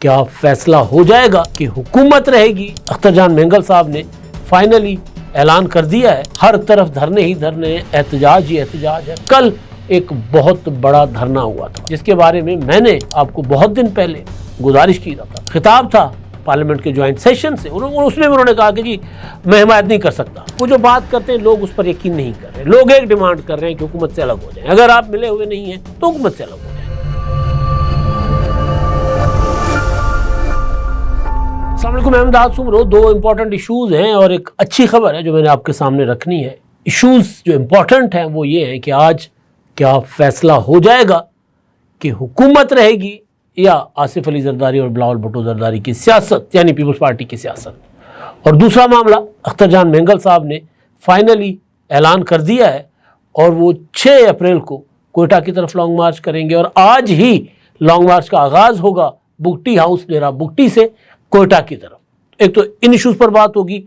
کیا فیصلہ ہو جائے گا کہ حکومت رہے گی؟ اختر جان مینگل صاحب نے فائنلی اعلان کر دیا ہے، ہر طرف دھرنے ہی دھرنے، احتجاج ہی احتجاج ہے۔ کل ایک بہت بڑا دھرنا ہوا تھا جس کے بارے میں نے آپ کو بہت دن پہلے گزارش کی تھا، خطاب تھا پارلیمنٹ کے جوائنٹ سیشن سے، اس میں انہوں نے کہا کہ جی میں حمایت نہیں کر سکتا۔ وہ جو بات کرتے ہیں لوگ اس پر یقین نہیں کر رہے، لوگ ایک ڈیمانڈ کر رہے ہیں کہ حکومت سے الگ ہو جائیں، اگر آپ ملے ہوئے نہیں ہیں تو حکومت سے الگ ہو جائیں۔ السلام علیکم، میں امداد سمرو۔ دو امپورٹنٹ ایشوز ہیں اور ایک اچھی خبر ہے جو میں نے آپ کے سامنے رکھنی ہے۔ ایشوز جو امپورٹنٹ ہیں وہ یہ ہیں کہ آج کیا فیصلہ ہو جائے گا کہ حکومت رہے گی یا آصف علی زرداری اور بلاول بھٹو زرداری کی سیاست، یعنی پیپلز پارٹی کی سیاست۔ اور دوسرا معاملہ، اختر جان مینگل صاحب نے فائنلی اعلان کر دیا ہے اور وہ 6 اپریل کو کوئٹہ کی طرف لانگ مارچ کریں گے، اور آج ہی لانگ مارچ کا آغاز ہوگا بگٹی ہاؤس ڈیرا بگٹی سے کوئٹہ کی طرف۔ ایک تو ان ایشوز پر بات ہوگی،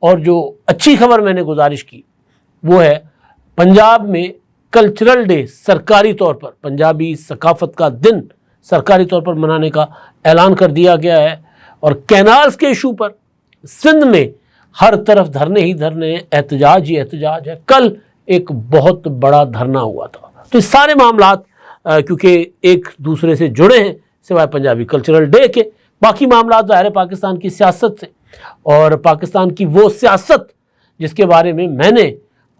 اور جو اچھی خبر میں نے گزارش کی وہ ہے پنجاب میں کلچرل ڈے سرکاری طور پر، پنجابی ثقافت کا دن سرکاری طور پر منانے کا اعلان کر دیا گیا ہے۔ اور کینالز کے ایشو پر سندھ میں ہر طرف دھرنے ہی دھرنے، احتجاج ہی احتجاج ہے۔ کل ایک بہت بڑا دھرنا ہوا تھا۔ تو اس سارے معاملات کیونکہ ایک دوسرے سے جڑے ہیں سوائے پنجابی کلچرل ڈے کے، باقی معاملات ظاہر ہے پاکستان کی سیاست سے، اور پاکستان کی وہ سیاست جس کے بارے میں نے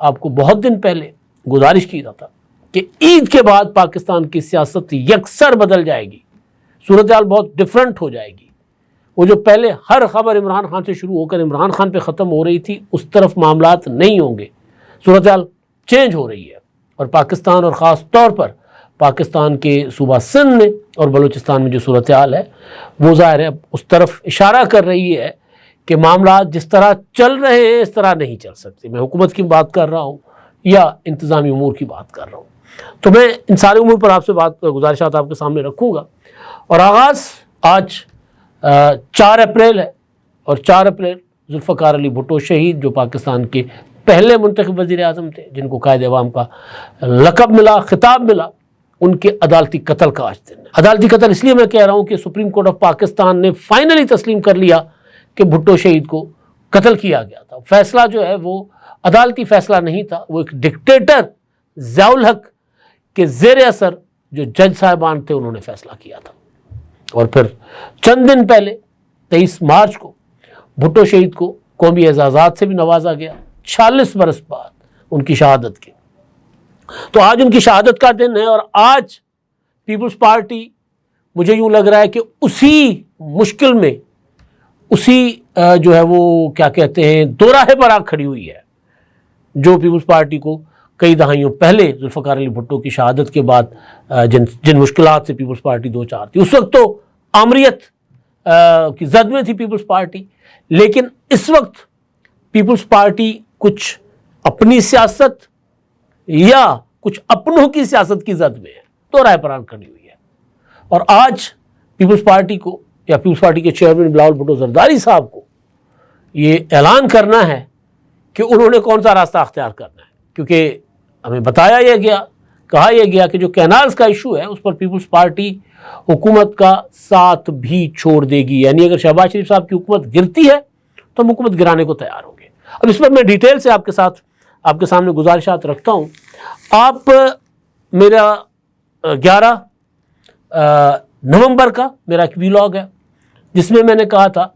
آپ کو بہت دن پہلے گزارش کی تھا کہ عید کے بعد پاکستان کی سیاست یکسر بدل جائے گی، صورتحال بہت ڈیفرنٹ ہو جائے گی۔ وہ جو پہلے ہر خبر عمران خان سے شروع ہو کر عمران خان پہ ختم ہو رہی تھی، اس طرف معاملات نہیں ہوں گے، صورتحال چینج ہو رہی ہے۔ اور پاکستان، اور خاص طور پر پاکستان کے صوبہ سندھ میں اور بلوچستان میں جو صورتحال ہے وہ ظاہر ہے اس طرف اشارہ کر رہی ہے کہ معاملات جس طرح چل رہے ہیں اس طرح نہیں چل سکتے۔ میں حکومت کی بات کر رہا ہوں یا انتظامی امور کی بات کر رہا ہوں، تو میں ان سارے امور پر آپ سے گزارشات آپ کے سامنے رکھوں گا۔ اور آغاز آج 4 اپریل ہے، اور 4 اپریل ذوالفقار علی بھٹو شہید، جو پاکستان کے پہلے منتخب وزیر اعظم تھے، جن کو قائد عوام کا لقب ملا، خطاب ملا، ان کے عدالتی قتل کا آج دن ہے۔ عدالتی قتل اس لیے میں کہہ رہا ہوں کہ سپریم کورٹ آف پاکستان نے فائنلی تسلیم کر لیا کہ بھٹو شہید کو قتل کیا گیا تھا۔ فیصلہ جو ہے وہ عدالتی فیصلہ نہیں تھا، وہ ایک ڈکٹیٹر ضیاء الحق کے زیر اثر جو جج صاحبان تھے انہوں نے فیصلہ کیا تھا۔ اور پھر چند دن پہلے 23 مارچ کو بھٹو شہید کو قومی اعزازات سے بھی نوازا گیا، 46 برس بعد ان کی شہادت کے۔ تو آج ان کی شہادت کا دن ہے، اور آج پیپلز پارٹی مجھے یوں لگ رہا ہے کہ اسی مشکل میں، اسی جو ہے وہ کیا کہتے ہیں دوراہے پر آ کھڑی ہوئی ہے جو پیپلز پارٹی کو کئی دہائیوں پہلے ذوالفقار علی بھٹو کی شہادت کے بعد جن مشکلات سے پیپلز پارٹی دو چار تھی۔ اس وقت تو آمریت کی زد میں تھی پیپلز پارٹی، لیکن اس وقت پیپلز پارٹی کچھ اپنی سیاست یا کچھ اپنوں کی سیاست کی زد میں ہے، دو رائے پران کھڑی ہوئی ہے۔ اور آج پیپلز پارٹی کو، یا پیپلز پارٹی کے چیئرمین بلاول بھٹو زرداری صاحب کو یہ اعلان کرنا ہے کہ انہوں نے کون سا راستہ اختیار کرنا ہے، کیونکہ ہمیں بتایا یہ گیا، کہا یہ گیا کہ جو کینالز کا ایشو ہے اس پر پیپلز پارٹی حکومت کا ساتھ بھی چھوڑ دے گی، یعنی اگر شہباز شریف صاحب کی حکومت گرتی ہے تو ہم حکومت گرانے کو تیار ہوں گے۔ اب اس پر میں ڈیٹیل سے آپ کے سامنے گزارشات رکھتا ہوں۔ آپ میرا 11 نومبر کا میرا ایک ویلاگ ہے جس میں نے کہا تھا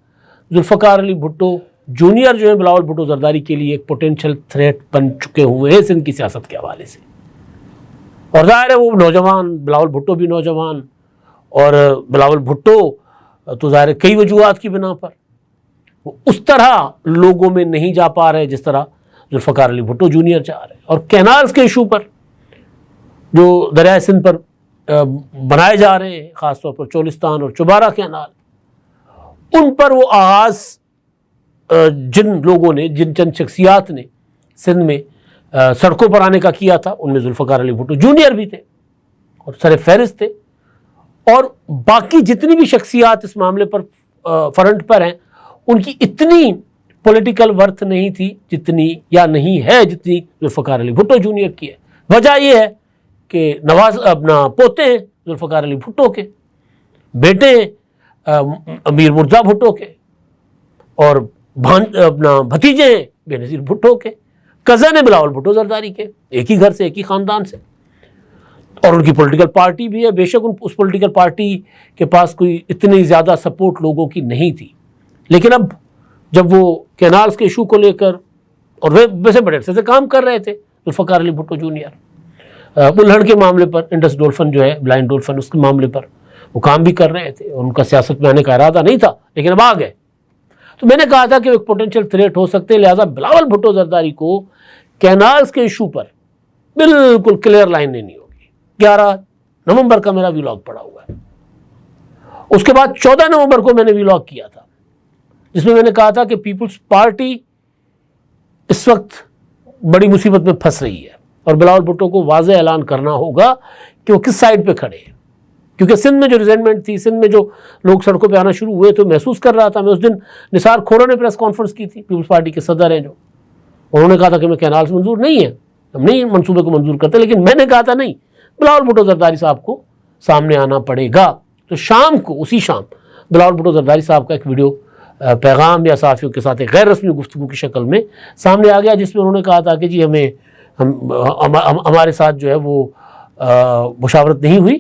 ذوالفقار علی بھٹو جونیئر جو ہے بلاول بھٹو زرداری کے لیے ایک پوٹینشیل تھریٹ بن چکے ہوئے ہیں سندھ کی سیاست کے حوالے سے۔ اور ظاہر ہے وہ نوجوان، بلاول بھٹو بھی نوجوان، اور بلاول بھٹو تو ظاہر ہے کئی وجوہات کی بنا پر وہ اس طرح لوگوں میں نہیں جا پا رہے جس طرح ذوالفقار علی بھٹو جونیئر چاہ رہے ہیں۔ اور کینالز کے ایشو پر جو دریائے سندھ پر بنائے جا رہے ہیں، خاص طور پر چولستان اور چوبارہ کینال، ان پر وہ آغاز جن لوگوں نے، جن چند شخصیات نے سندھ میں سڑکوں پر آنے کا کیا تھا، ان میں ذوالفقار علی بھٹو جونیئر بھی تھے اور سر فہرست تھے، اور باقی جتنی بھی شخصیات اس معاملے پر فرنٹ پر ہیں ان کی اتنی پولیٹیکل ورتھ نہیں تھی جتنی، یا نہیں ہے جتنی ذوالفقار علی بھٹو جونیئر کی ہے۔ وجہ یہ ہے کہ اپنا پوتے ہیں ذوالفقار علی بھٹو کے، بیٹے ہیں امیر مرزا بھٹو کے، اور اپنا بھتیجے ہیں بے نظیر بھٹو کے، کزن ہے بلاول بھٹو زرداری کے، ایک ہی گھر سے ایک ہی خاندان سے، اور ان کی پولیٹیکل پارٹی بھی ہے. بے شک اس پولیٹیکل پارٹی کے پاس کوئی اتنی زیادہ سپورٹ لوگوں کی نہیں تھی، لیکن اب جب وہ کینالز کے ایشو کو لے کر، اور ویسے بڑے عرصے سے کام کر رہے تھے ذوالفقار علی بھٹو جونیئر، الہڑ کے معاملے پر، انڈس ڈولفن جو ہے بلائنڈ ڈولفن، اس کے معاملے پر وہ کام بھی کر رہے تھے، اور ان کا سیاست میں آنے کا ارادہ نہیں تھا، لیکن اب آ گئے. تو میں نے کہا تھا کہ وہ ایک پوٹینشیل تھریٹ ہو سکتے ہیں، لہٰذا بلاول بھٹو زرداری کو کینالز کے ایشو پر بالکل کلیئر لائن لینی ہوگی. 11 نومبر کا میرا ویلاگ پڑا ہوا ہے. اس کے بعد 14 نومبر کو میں نے ویلاگ کیا تھا، جس میں نے کہا تھا کہ پیپلز پارٹی اس وقت بڑی مصیبت میں پھنس رہی ہے، اور بلاول بھٹو کو واضح اعلان کرنا ہوگا کہ وہ کس سائڈ پہ کھڑے ہیں. کیونکہ سندھ میں جو ریزینٹمنٹ تھی، سندھ میں جو لوگ سڑکوں پہ آنا شروع ہوئے تو محسوس کر رہا تھا. میں اس دن نثار کھوڑا نے پریس کانفرنس کی تھی، پیپلز پارٹی کے صدر ہیں جو، انہوں نے کہا تھا کہ میں کینالز منظور نہیں ہے، ہم نہیں منصوبے کو منظور کرتے، لیکن میں نے کہا تھا نہیں، بلاول بھٹو زرداری صاحب کو سامنے آنا پڑے گا. تو شام کو، اسی شام بلاول بھٹو زرداری صاحب کا ایک ویڈیو پیغام یا صحافیوں کے ساتھ ایک غیر رسمی گفتگو کی شکل میں سامنے آ گیا، جس میں انہوں نے کہا تھا کہ جی ہمارے ساتھ جو ہے وہ مشاورت نہیں ہوئی،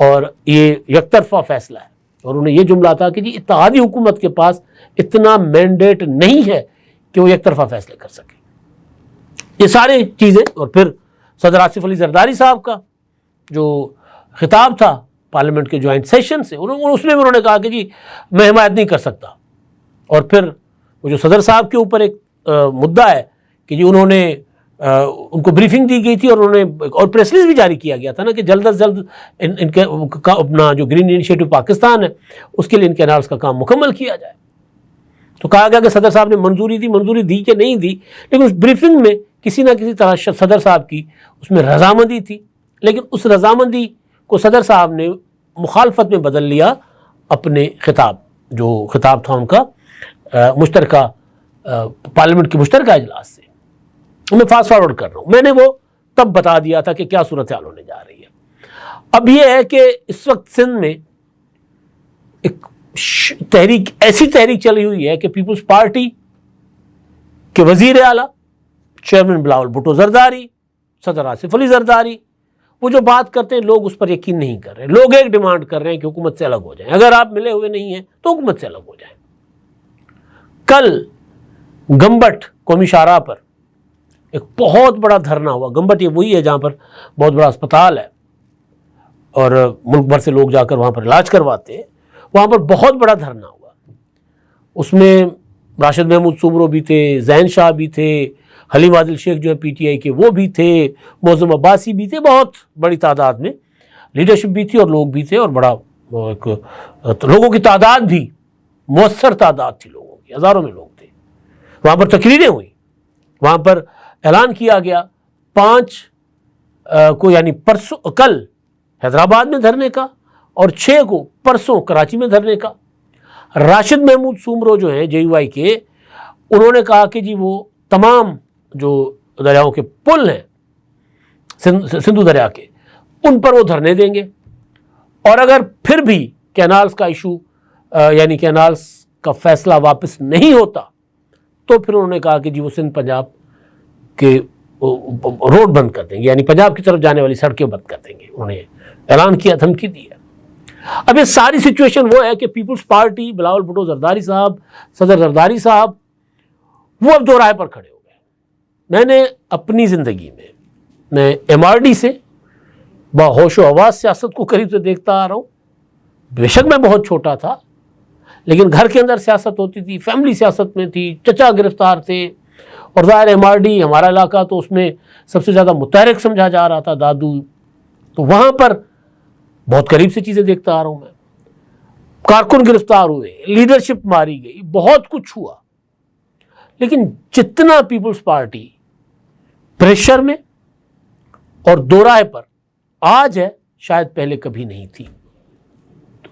اور یہ یک طرفہ فیصلہ ہے. اور انہوں نے یہ جملہ تھا کہ جی اتحادی حکومت کے پاس اتنا مینڈیٹ نہیں ہے کہ وہ یک طرفہ فیصلے کر سکے. یہ ساری چیزیں، اور پھر صدر آصف علی زرداری صاحب کا جو خطاب تھا پارلیمنٹ کے جوائنٹ سیشن سے، اس میں انہوں نے کہا کہ جی میں حمایت نہیں کر سکتا. اور پھر وہ جو صدر صاحب کے اوپر ایک مدعا ہے کہ جی انہوں نے ان کو بریفنگ دی گئی تھی، اور انہوں نے اور پریس ریلیز بھی جاری کیا گیا تھا نا کہ جلد از جلد ان کے اپنا جو گرین انیشیٹو پاکستان ہے اس کے لیے ان کینالز کا کام مکمل کیا جائے. تو کہا گیا کہ صدر صاحب نے منظوری دی کہ نہیں دی، لیکن اس بریفنگ میں کسی نہ کسی طرح صدر صاحب کی اس میں رضامندی تھی، لیکن اس رضامندی کو صدر صاحب نے مخالفت میں بدل لیا اپنے جو خطاب تھا ان کا مشترکہ پارلیمنٹ کے مشترکہ اجلاس سے. میں فاسٹ فارورڈ کر رہا ہوں، میں نے وہ تب بتا دیا تھا کہ کیا صورتحال ہونے جا رہی ہے. اب یہ ہے کہ اس وقت سندھ میں ایک ایسی تحریک چلی ہوئی ہے کہ پیپلز پارٹی کے وزیر اعلیٰ چیئرمین بلاول بھٹو زرداری، صدر آصف علی زرداری، وہ جو بات کرتے ہیں لوگ اس پر یقین نہیں کر رہے. لوگ ایک ڈیمانڈ کر رہے ہیں کہ حکومت سے الگ ہو جائیں، اگر آپ ملے ہوئے نہیں ہیں تو حکومت سے الگ ہو جائیں. کل گمبٹ قومی شاہراہ پر ایک بہت بڑا دھرنا ہوا. گمبٹ یہ وہی ہے جہاں پر بہت بڑا اسپتال ہے اور ملک بھر سے لوگ جا کر وہاں پر علاج کرواتے ہیں. وہاں پر بہت بڑا دھرنا ہوا. اس میں راشد محمود سومرو بھی تھے، زین شاہ بھی تھے، حلیم عادل شیخ جو ہے پی ٹی آئی کے وہ بھی تھے، معظم عباسی بھی تھے. بہت بڑی تعداد میں لیڈرشپ بھی تھی اور لوگ بھی تھے، اور بڑا لوگوں کی تعداد بھی مؤثر تعداد تھی، لوگوں کی ہزاروں میں لوگ تھے. وہاں پر تقریریں ہوئیں، وہاں پر اعلان کیا گیا 5 کو یعنی پرسوں کل حیدرآباد میں دھرنے کا، اور 6 کو پرسوں کراچی میں دھرنے کا. راشد محمود سومرو جو ہیں JUI کے، انہوں نے کہا کہ جی وہ تمام جو دریاؤں کے پل ہیں سندھو دریا کے، ان پر وہ دھرنے دیں گے، اور اگر پھر بھی کینالز کا ایشو یعنی کینالز کا فیصلہ واپس نہیں ہوتا تو پھر انہوں نے کہا کہ جی وہ سندھ پنجاب کے روڈ بند کر دیں گے، یعنی پنجاب کی طرف جانے والی سڑکیں بند کر دیں گے. انہوں نے اعلان کیا، دھمکی دی ہے. اب یہ ساری سچویشن وہ ہے کہ پیپلز پارٹی، بلاول بھٹو زرداری صاحب، صدر زرداری صاحب، وہ اب دو رائے پر کھڑے ہو گئے. میں نے اپنی زندگی میں MRD سے باہوش و حواس سیاست کو قریب سے دیکھتا آ رہا ہوں. بے شک میں بہت چھوٹا تھا، لیکن گھر کے اندر سیاست ہوتی تھی، فیملی سیاست میں تھی، چچا گرفتار تھے، اور ظاہر MRD ہمارا علاقہ تو اس میں سب سے زیادہ متحرک سمجھا جا رہا تھا، دادو. تو وہاں پر بہت قریب سے چیزیں دیکھتا آ رہا ہوں میں. کارکن گرفتار ہوئے، لیڈرشپ ماری گئی، بہت کچھ ہوا. لیکن جتنا پیپلز پارٹی پریشر میں اور دو رائے پر آج ہے، شاید پہلے کبھی نہیں تھی.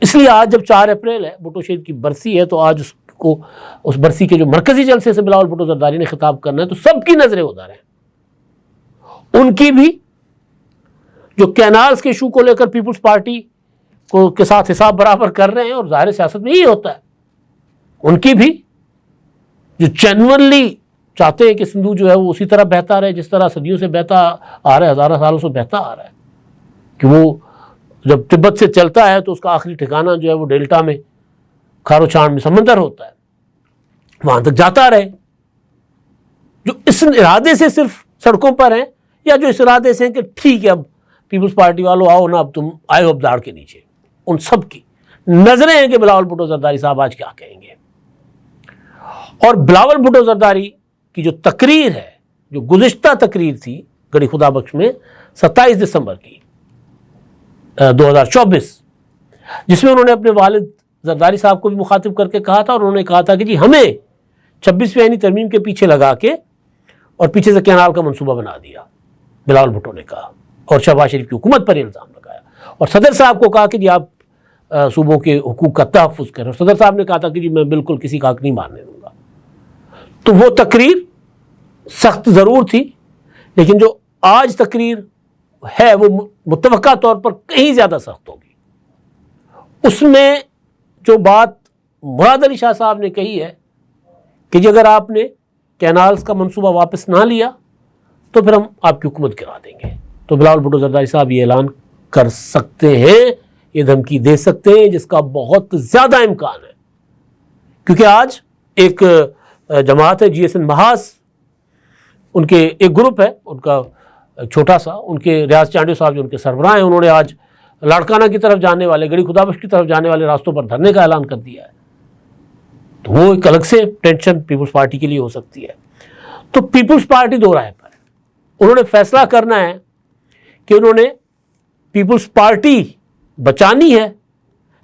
اس لیے آج جب 4 اپریل ہے، بھٹو شہید کی برسی ہے، تو آج اس برسی کے جو مرکزی جلسے سے بلاول بھٹو زرداری نے خطاب کرنا ہے، تو سب کی نظریں ادھر ہیں. ان کی بھی جو کینالز کے ایشو کو لے کر پیپلز پارٹی کو کے ساتھ حساب برابر کر رہے ہیں، اور ظاہر سیاست میں یہی ہوتا ہے، ان کی بھی جو جینورلی چاہتے ہیں کہ سندھ جو ہے وہ اسی طرح بہتا رہے جس طرح صدیوں سے بہتا آ رہا ہے، ہزاروں سالوں سے بہتا آ رہا ہے، کہ وہ جب تبت سے چلتا ہے تو اس کا آخری ٹھکانہ جو ہے وہ ڈیلٹا میں، کھارو چھان میں سمندر ہوتا ہے، وہاں تک جاتا رہے۔ جو اس ارادے سے صرف سڑکوں پر ہیں، یا جو اس ارادے سے ہیں کہ ٹھیک ہے اب پیپلز پارٹی والوں آؤ نا، اب تم آئے ہو ابداڑ کے نیچے، ان سب کی نظریں ہیں کہ بلاول بھٹو زرداری صاحب آج کیا کہیں گے۔ اور بلاول بھٹو زرداری کی جو تقریر ہے، جو گزشتہ تقریر تھی گڑھی خدا بخش میں 27 دسمبر کی 2024، جس میں انہوں نے اپنے والد زرداری صاحب کو بھی مخاطب کر کے کہا تھا، اور انہوں نے کہا تھا کہ جی ہمیں 26ویں آئینی ترمیم کے پیچھے لگا کے اور پیچھے سے کینال کا منصوبہ بنا دیا، بلاول بھٹو نے کہا، اور شہباز شریف کی حکومت پر الزام لگایا، اور صدر صاحب کو کہا کہ جی آپ صوبوں کے حقوق کا تحفظ کریں، اور صدر صاحب نے کہا تھا کہ جی میں بالکل کسی کا حق نہیں ماننے دوں گا۔ تو وہ تقریر سخت ضرور تھی، لیکن جو آج تقریر ہے وہ متوقع طور پر کہیں زیادہ سخت ہوگی۔ اس میں جو بات مراد علی شاہ صاحب نے کہی ہے کہ جی اگر آپ نے کینالز کا منصوبہ واپس نہ لیا تو پھر ہم آپ کی حکومت گرا دیں گے، تو بلاول بھٹو زرداری صاحب یہ اعلان کر سکتے ہیں، یہ دھمکی دے سکتے ہیں، جس کا بہت زیادہ امکان ہے، کیونکہ آج ایک جماعت ہے جی ایس این محاذ، ان کے ایک گروپ ہے، ان کا چھوٹا سا، ان کے ریاض چانڈیو صاحب جو ان کے سربراہ ہیں، انہوں نے آج لاڑکانہ کی طرف جانے والے، گڑھی خدا بخش کی طرف جانے والے راستوں پر دھرنے کا اعلان کر دیا ہے۔ تو وہ ایک الگ سے ٹینشن پیپلز پارٹی کے لیے ہو سکتی ہے۔ تو پیپلز پارٹی دو رائے پر ہے، انہوں نے فیصلہ کرنا ہے کہ انہوں نے پیپلز پارٹی بچانی ہے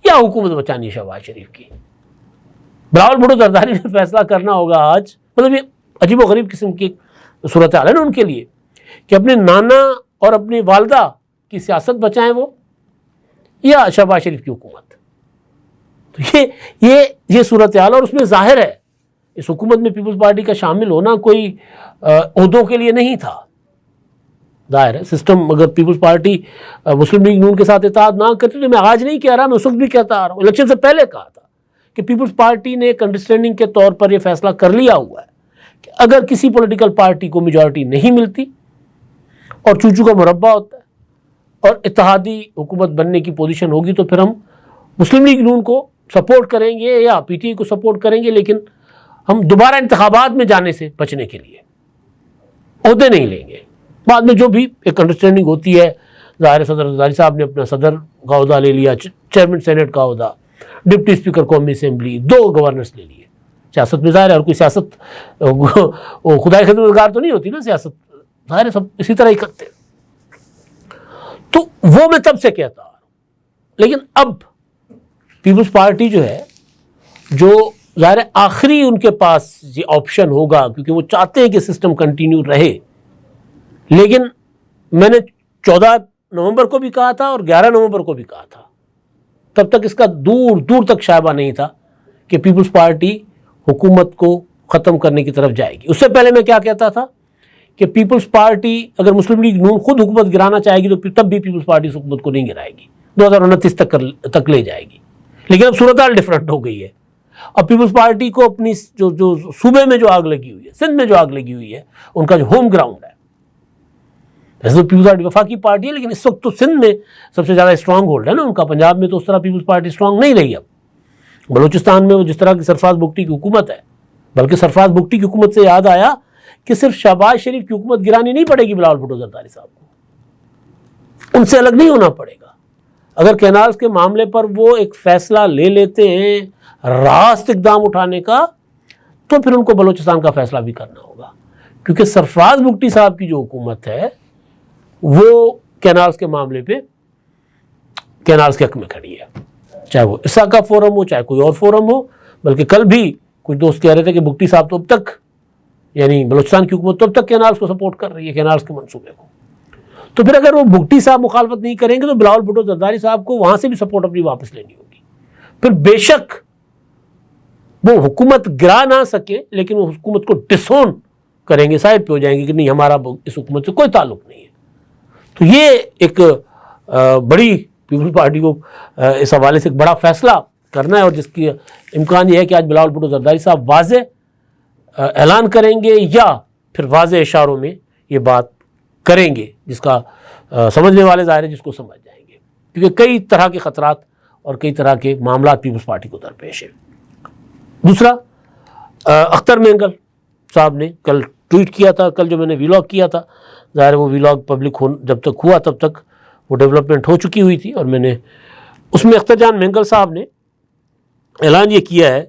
یا حکومت بچانی ہے شہباز شریف کی۔ بلاول بھٹو زرداری نے فیصلہ کرنا ہوگا آج، مطلب یہ عجیب و غریب قسم کی صورتحال ہے نا ان کے لیے، کہ اپنے نانا اور اپنی والدہ کی سیاست بچائیں وہ، یا شہباز شریف کی حکومت۔ تو یہ صورتحال، اور اس میں ظاہر ہے اس حکومت میں پیپلز پارٹی کا شامل ہونا کوئی عہدوں کے لیے نہیں تھا۔ ظاہر ہے سسٹم، اگر پیپلز پارٹی مسلم لیگ نون کے ساتھ اتحاد نہ کرتی، تو میں آج نہیں کہہ رہا، میں اس وقت بھی کہتا آ رہا ہوں، الیکشن سے پہلے کہا تھا کہ پیپلز پارٹی نے ایک انڈرسٹینڈنگ کے طور پر یہ فیصلہ کر لیا ہوا ہے کہ اگر کسی پولیٹیکل پارٹی کو میجورٹی نہیں ملتی اور چوچو کا مربع ہوتا ہے اور اتحادی حکومت بننے کی پوزیشن ہوگی، تو پھر ہم مسلم لیگ نون کو سپورٹ کریں گے یا پی ٹی آئی کو سپورٹ کریں گے، لیکن ہم دوبارہ انتخابات میں جانے سے بچنے کے لیے عہدے نہیں لیں گے۔ بعد میں جو بھی ایک انڈرسٹینڈنگ ہوتی ہے، ظاہر صدر زرداری صاحب نے اپنا صدر کا عہدہ لے لیا، چیئرمین سینٹ کا عہدہ، ڈپٹی اسپیکر قومی اسمبلی، 2 گورنرز لے لیے۔ سیاست میں ظاہر ہے، اور کوئی سیاست خدائی خدمتگار تو نہیں ہوتی نا سیاست، ظاہر ہے سب اسی طرح ہی کرتے ہیں۔ تو وہ میں تب سے کہتا ہوں، لیکن اب پیپلز پارٹی جو ہے، جو ظاہر آخری ان کے پاس یہ آپشن ہوگا، کیونکہ وہ چاہتے ہیں کہ سسٹم کنٹینیو رہے، لیکن میں نے 14 نومبر کو بھی کہا تھا اور 11 نومبر کو بھی کہا تھا، تب تک اس کا دور دور تک شائبہ نہیں تھا کہ پیپلز پارٹی حکومت کو ختم کرنے کی طرف جائے گی۔ اس سے پہلے میں کیا کہتا تھا کہ پیپلز پارٹی اگر مسلم لیگ نون خود حکومت گرانا چاہے گی تو تب بھی پیپلز پارٹی اس حکومت کو نہیں گرائے گی، 2029 تک لے جائے گی۔ لیکن اب صورتحال ڈفرینٹ ہو گئی ہے، اب پیپلز پارٹی کو اپنی جو صوبے میں جو آگ لگی ہوئی ہے، سندھ میں جو آگ لگی ہوئی ہے، ان کا جو ہوم گراؤنڈ ہے، ویسے تو پیپلز پارٹی وفاقی پارٹی ہے، لیکن اس وقت تو سندھ میں سب سے زیادہ اسٹرانگ ہولڈ ہے نا ان کا، پنجاب میں تو اس طرح پیپلز پارٹی اسٹرانگ نہیں رہی۔ اب بلوچستان میں وہ جس طرح کی سرفراز بگٹی کی حکومت ہے، بلکہ سرفراز بگٹی کی حکومت سے یاد آیا کہ صرف شہباز شریف کی حکومت گرانی نہیں پڑے گی بلاول بھٹو زرداری صاحب کو، ان سے الگ نہیں ہونا پڑے گا۔ اگر کینالز کے معاملے پر وہ ایک فیصلہ لے لیتے ہیں راست اقدام اٹھانے کا، تو پھر ان کو بلوچستان کا فیصلہ بھی کرنا ہوگا، کیونکہ سرفراز بگٹی صاحب کی جو حکومت ہے وہ کینالز کے معاملے پہ کینالز کے حق میں کھڑی ہے، چاہے وہ اسا کا فورم ہو، چاہے کوئی اور فورم ہو۔ بلکہ کل بھی کچھ دوست کہہ رہے تھے کہ بگٹی صاحب تو اب تک، یعنی بلوچستان کی حکومت تو اب تک کینالز کو سپورٹ کر رہی ہے، کینالز کے منصوبے کو۔ تو پھر اگر وہ بگٹی صاحب مخالفت نہیں کریں گے تو بلاول بھٹو زرداری صاحب کو وہاں سے بھی سپورٹ اپنی واپس لینی ہوگی۔ پھر بے شک وہ حکومت گرا نہ سکے، لیکن وہ حکومت کو ڈسون کریں گے، سائڈ پہ ہو جائیں گے کہ نہیں ہمارا اس حکومت سے کوئی تعلق نہیں ہے۔ تو یہ ایک بڑی پیپلز پارٹی کو اس حوالے سے ایک بڑا فیصلہ کرنا ہے، اور جس کی امکان یہ ہے کہ آج بلاول بھٹو زرداری صاحب واضح اعلان کریں گے یا پھر واضح اشاروں میں یہ بات کریں گے، جس کا سمجھنے والے ظاہر ہے جس کو سمجھ جائیں گے، کیونکہ کئی طرح کے خطرات اور کئی طرح کے معاملات پیپلز پارٹی کو درپیش ہیں۔ دوسرا، اختر مینگل صاحب نے کل ٹویٹ کیا تھا، کل جو میں نے ویلاگ کیا تھا، ظاہر ہے وہ ویلاگ پبلک جب تک ہوا تب تک وہ ڈیولپمنٹ ہو چکی ہوئی تھی، اور میں نے اس میں اختر جان مینگل صاحب نے اعلان یہ کیا ہے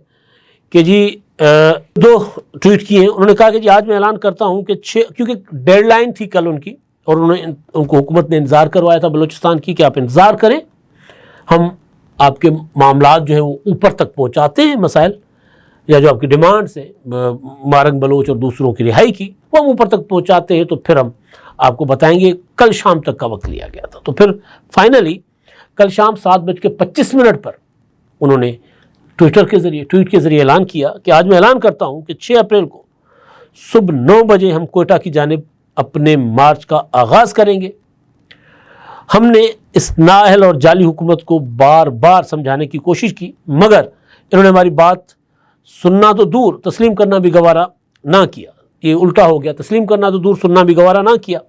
کہ جی 2 ٹویٹ کیے ہیں۔ انہوں نے کہا کہ جی آج میں اعلان کرتا ہوں کہ کیونکہ ڈیڈ لائن تھی کل ان کی، اور ان کو حکومت نے انتظار کروایا تھا بلوچستان کی کہ آپ انتظار کریں، ہم آپ کے معاملات جو ہیں وہ اوپر تک پہنچاتے ہیں، مسائل یا جو آپ کی ڈیمانڈس ہیں مارنگ بلوچ اور دوسروں کی رہائی کی، وہ ہم اوپر تک پہنچاتے ہیں، تو پھر ہم آپ کو بتائیں گے۔ کل شام تک کا وقت لیا گیا تھا، تو پھر فائنلی کل شام 7:25 پر انہوں نے ٹویٹ کے ذریعے اعلان کیا کہ آج میں اعلان کرتا ہوں کہ 6 اپریل کو صبح 9 بجے ہم کوئٹہ کی جانب اپنے مارچ کا آغاز کریں گے۔ ہم نے اس نااہل اور جعلی حکومت کو بار بار سمجھانے کی کوشش کی، مگر انہوں نے ہماری بات سننا تو دور تسلیم کرنا بھی گوارا نہ کیا۔ یہ الٹا ہو گیا، تسلیم کرنا تو دور سننا بھی گوارا نہ کیا۔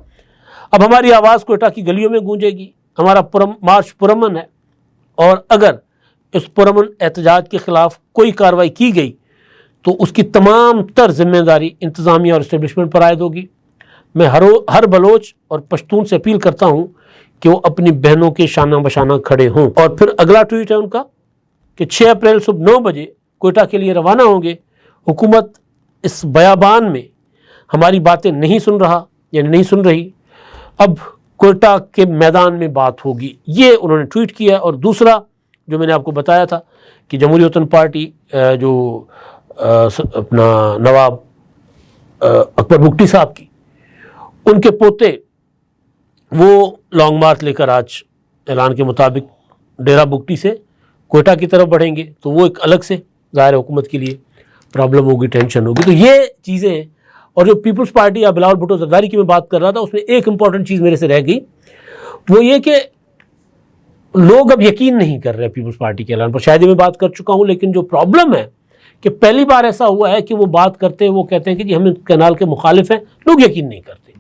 اب ہماری آواز کوئٹہ کی گلیوں میں گونجے گی، ہمارا مارچ پرامن ہے، اور اگر اس پرامن احتجاج کے خلاف کوئی کارروائی کی گئی تو اس کی تمام تر ذمہ داری انتظامیہ اور اسٹیبلشمنٹ پر عائد ہوگی۔ میں ہر بلوچ اور پشتون سے اپیل کرتا ہوں کہ وہ اپنی بہنوں کے شانہ بشانہ کھڑے ہوں۔ اور پھر اگلا ٹویٹ ہے ان کا کہ 6 اپریل صبح 9 بجے کوئٹہ کے لیے روانہ ہوں گے۔ حکومت اس بیابان میں ہماری باتیں نہیں سن رہی، اب کوئٹہ کے میدان میں بات ہوگی، یہ انہوں نے ٹویٹ کیا۔ اور دوسرا جو میں نے آپ کو بتایا تھا کہ جمہوری وطن پارٹی جو اپنا نواب اکبر بگٹی صاحب کی، ان کے پوتے وہ لانگ مارچ لے کر آج اعلان کے مطابق ڈیرہ بگٹی سے کوئٹہ کی طرف بڑھیں گے، تو وہ ایک الگ سے ظاہر حکومت کے لیے پرابلم ہوگی، ٹینشن ہوگی۔ تو یہ چیزیں ہیں۔ اور جو پیپلز پارٹی یا بلاول بھٹو زرداری کی میں بات کر رہا تھا، اس میں ایک امپورٹنٹ چیز میرے سے رہ گئی، وہ یہ کہ لوگ اب یقین نہیں کر رہے پیپلز پارٹی کے اعلان پر۔ شاید میں بات کر چکا ہوں، لیکن جو پرابلم ہے کہ پہلی بار ایسا ہوا ہے کہ وہ بات کرتے ہیں، وہ کہتے ہیں کہ جی ہم کینال کے مخالف ہیں، لوگ یقین نہیں کرتے۔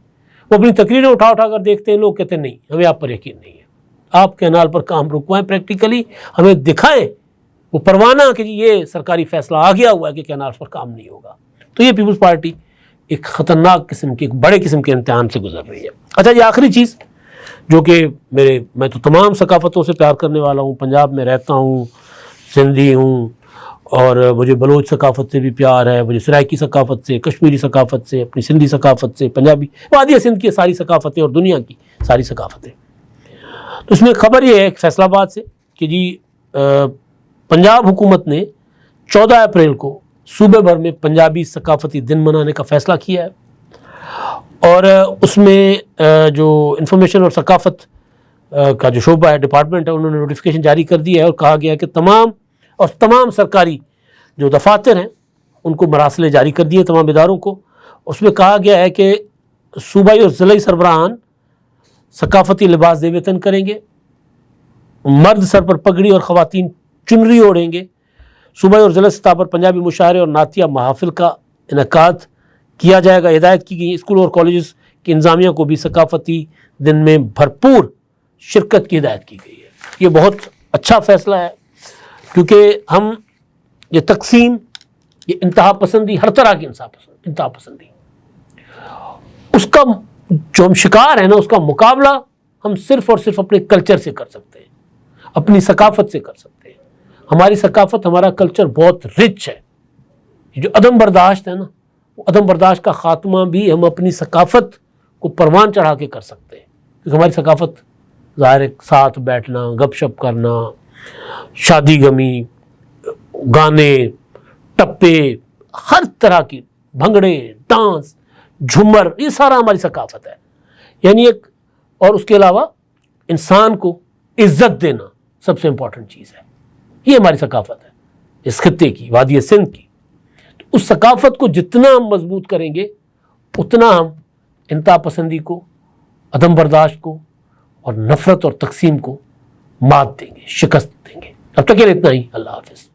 وہ اپنی تقریریں اٹھا کر دیکھتے ہیں، لوگ کہتے ہیں نہیں ہمیں آپ پر یقین نہیں ہے، آپ کینال پر کام رکوائیں، پریکٹیکلی ہمیں دکھائیں وہ پروانہ کہ جی یہ سرکاری فیصلہ آ گیا ہوا ہے کہ کینال پر کام نہیں ہوگا۔ تو یہ پیپلز پارٹی ایک خطرناک قسم کی، ایک بڑے قسم کے امتحان سے گزر رہی ہے۔ اچھا جی، آخری چیز جو کہ میں تو تمام ثقافتوں سے پیار کرنے والا ہوں، پنجاب میں رہتا ہوں، سندھی ہوں، اور مجھے بلوچ ثقافت سے بھی پیار ہے، مجھے سرائکی ثقافت سے، کشمیری ثقافت سے، اپنی سندھی ثقافت سے، پنجابی وادی سندھ کی ساری ثقافتیں اور دنیا کی ساری ثقافتیں۔ تو اس میں خبر یہ ہے فیصل آباد سے کہ جی پنجاب حکومت نے 14 اپریل کو صوبے بھر میں پنجابی ثقافتی دن منانے کا فیصلہ کیا ہے، اور اس میں جو انفارمیشن اور ثقافت کا جو شعبہ ہے، ڈپارٹمنٹ ہے، انہوں نے نوٹیفیکیشن جاری کر دی ہے، اور کہا گیا ہے کہ تمام سرکاری جو دفاتر ہیں ان کو مراسلے جاری کر دیے تمام اداروں کو۔ اس میں کہا گیا ہے کہ صوبائی اور ضلعی سربراہان ثقافتی لباس زیب تن کریں گے، مرد سر پر پگڑی اور خواتین چنری اوڑھیں گے۔ صوبائی اور ضلع سطح پر پنجابی مشاعرے اور نعتیہ محافل کا انعقاد کیا جائے گا۔ ہدایت کی گئی اسکول اور کالجز کی انتظامیہ کو بھی ثقافتی دن میں بھرپور شرکت کی ہدایت کی گئی ہے۔ یہ بہت اچھا فیصلہ ہے، کیونکہ ہم یہ تقسیم، یہ انتہا پسندی، ہر طرح کی انتہا پسندی، اس کا جو ہم شکار ہیں نا، اس کا مقابلہ ہم صرف اور صرف اپنے کلچر سے کر سکتے ہیں، اپنی ثقافت سے کر سکتے ہیں۔ ہماری ثقافت، ہمارا کلچر بہت رچ ہے۔ یہ جو عدم برداشت ہے نا، وہ عدم برداشت کا خاتمہ بھی ہم اپنی ثقافت کو پروان چڑھا کے کر سکتے ہیں، کیونکہ ہماری ثقافت ظاہر ہے ساتھ بیٹھنا، گپ شپ کرنا، شادی غمی، گانے، ٹپے، ہر طرح کی بھنگڑے، ڈانس، جھومر، یہ سارا ہماری ثقافت ہے۔ یعنی اور اس کے علاوہ انسان کو عزت دینا سب سے امپورٹنٹ چیز ہے، یہ ہماری ثقافت ہے اس خطے کی، وادی سندھ کی۔ تو اس ثقافت کو جتنا ہم مضبوط کریں گے، اتنا ہم انتہا پسندی کو، عدم برداشت کو اور نفرت اور تقسیم کو مات دیں گے، شکست دیں گے۔ اب تک کے لیے اتنا ہی، اللہ حافظ۔